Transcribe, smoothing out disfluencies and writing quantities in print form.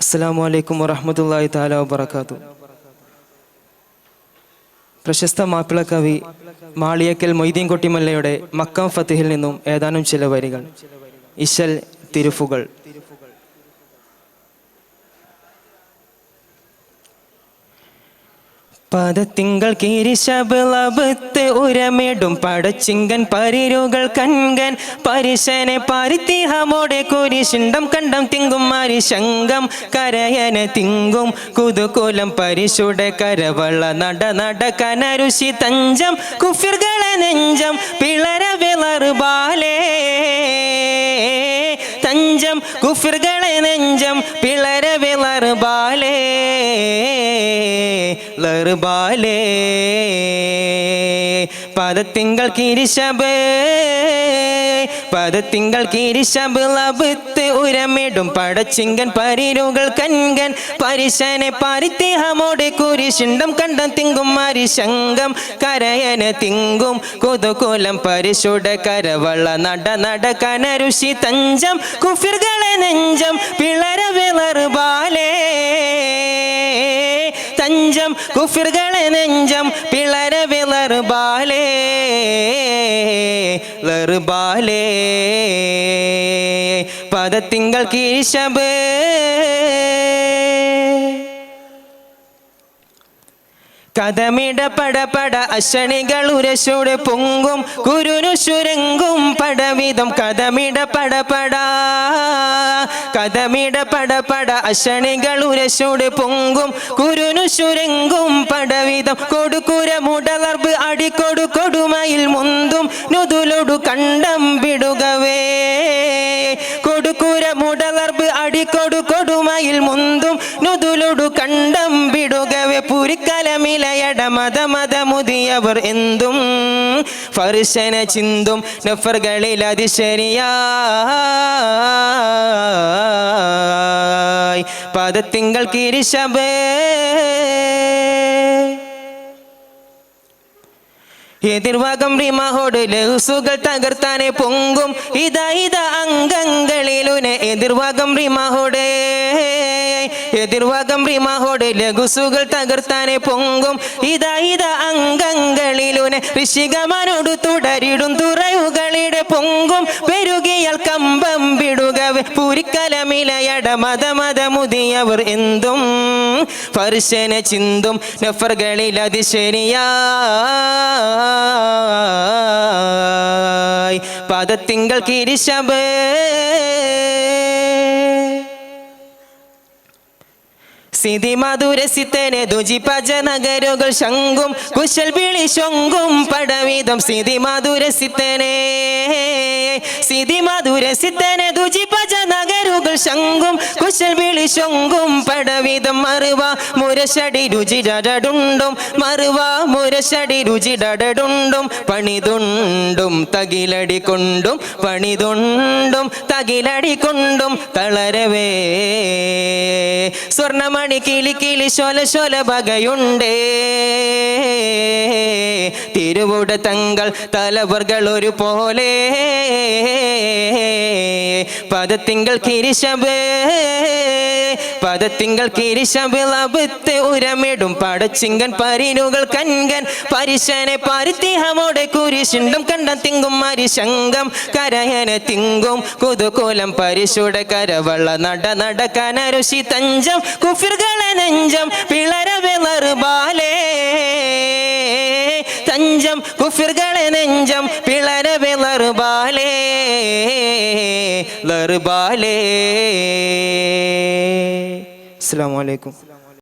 അസ്സലാമു അലൈക്കും വറഹ്മത്തുള്ളാഹി തആല വബറകാതുഹു. പ്രശസ്ത മാപ്പിള കവി മാളിയക്കൽ മൊയ്തീൻ കൊട്ടിമല്ലയുടെ മക്കം ഫത്തിഹിൽ നിന്നും ഏതാനും ചില വരികൾ. ഇശൽ തിരുഫുകൾ. പദത്തിങ്കൾ കീരിശബളബത്ത് ഉരമിടും പടച്ചിങ്കൻ പരിരുകൾ കൺകൻ പരിശനെ പരിത്തിഹമോടെ കുരിശിണ്ടം കണ്ടം തിങ്കും മരിശങ്കം കരയന തിങ്കും കുതുകുലം പരിശുട കരവള നട നട കനരുഷി തഞ്ചം കുഫിർകളെ നെഞ്ചം പിളര വിളറുബാലേ തഞ്ചം കുഫിർകളെ നെഞ്ചം പിളര വിളറുബാലേ ലറുബാലേ പദത്തിങ്കൾ കിരിശബ് പദത്തിങ്കൾ കിരിശബ് ലബത്ത് ഉരമിടും പടച്ചിങ്കൻ പരിരുകൾ കൺകൻ പരിശനെ പരിത്തിഹമോടെ കുരിശിണ്ടം കണ്ടം തിങ്കും മരിശങ്കം കരയന തിങ്കും കുതുകുലം പരിശുട കരവള നട നട കനരുഷി തഞ്ചം കുഫിർകളെ നെഞ്ചം പിളര വിളറുബാലേ തഞ്ചം കുഫിർകളെ നെഞ്ചം പിളര വിളറുബാലേ ലറുബാലേ പദത്തിങ്കൾ കീശബ് കഥമിട പടപട അശണികൾ ഉരശോട് പൊങ്കും കുരുനു ശുരങ്കും പടവിധം കഥമിട പടപട കഥമിട പടപട അശണികൾ ഉരശോട് പൊങ്കും കുരുനു ശുരങ്കും പടവിധം കൊടുക്കുര മുടലർബ് അടിക്കൊടു കൊടുമയിൽ മുന്തും നുതുലൊടു കണ്ടം വിടുകവേ കൊടുക്കുര മുടലർബ് അടിക്കൊടു കൊടുമയിൽ മുന്തും നുതുലൊടു കണ്ടം വിടുകവേ പുരിക്കലമിലയട മത മത മുതിയവർ എന്തും ഫർശന ചിന്തും നഫറുകളിൽ അതിശരിയായി പദത്തിങ്കൾ കിരിശബ് എതിർവാകം റിമഹോട് ലഹുസുകൾ തകർത്താനെ പൊങ്കും ഇതാ ഇതാ അംഗങ്ങളിലുനെ എതിർവാകം റിമഹോട് എതിർവാകം റിമഹോട് ലഘുസുകൾ തകർത്താനെ പൊങ്കും ഇതാ ഇതാ അംഗങ്ങളിലുനെ ഋഷികമാനോട് തുടരിടും തുറയുകളിടെ പൊങ്കും പെരുകിയാൽ കമ്പം വിടുകവേ പുരിക്കലമിലയട മത മത മുതിയവർ എന്തും ഫർശന ചിന്തും നഫറുകളിൽ അതിശരിയായി പദത്തിങ്കൾ കിരിശബ് സിതി മധുരസിത്തനെ ദുജിപജ നഗരുകൾ ശങ്കും കുശൽ വിളി ശൊങ്കും പടവിധം സിതി മധുരസിത്തനെ സിതി മധുരസിത്തനെ ദുജിപജ നഗരുകൾ ശങ്കും കുശൽ വിളി ശൊങ്കും പടവിധം മറുവ മുരശടി രുചിടടുണ്ടും മറുവ മുരശടി രുചിടടുണ്ടും പണിതുണ്ടും തകിലടി കൊണ്ടും പണിതുണ്ടും തകിലടി കൊണ്ടും തളരവേ സ്വർണമണി കിളി കിളി ശോല ശോല വകയുണ്ടേ തിരുവുട തങ്ങൾ തലവർകൾ ഒരു പോലെ പദത്തിങ്കൾ കിരിശബ് പദത്തിങ്കൾ കിരിശബ് ലബത്ത് ഉരമിടും പടച്ചിങ്കൻ പരിനുകൾ കൺകൻ പരിശനെ പരിത്തിഹമോടെ കുരിശിണ്ടും കണ്ടം തിങ്കും മരിശങ്കം കരയന തിങ്കും കുതുകുലം പരിശുട കരവള നട നട കനരുഷി തഞ്ചം കുഫിർകളെ നെഞ്ചം പിളര വിളറുബാലേ തഞ്ചം കുഫിർകളെ നെഞ്ചം പിളര വിളറുബാലേ ലറുബാലേ. അസ്സലാമു അലൈക്കും.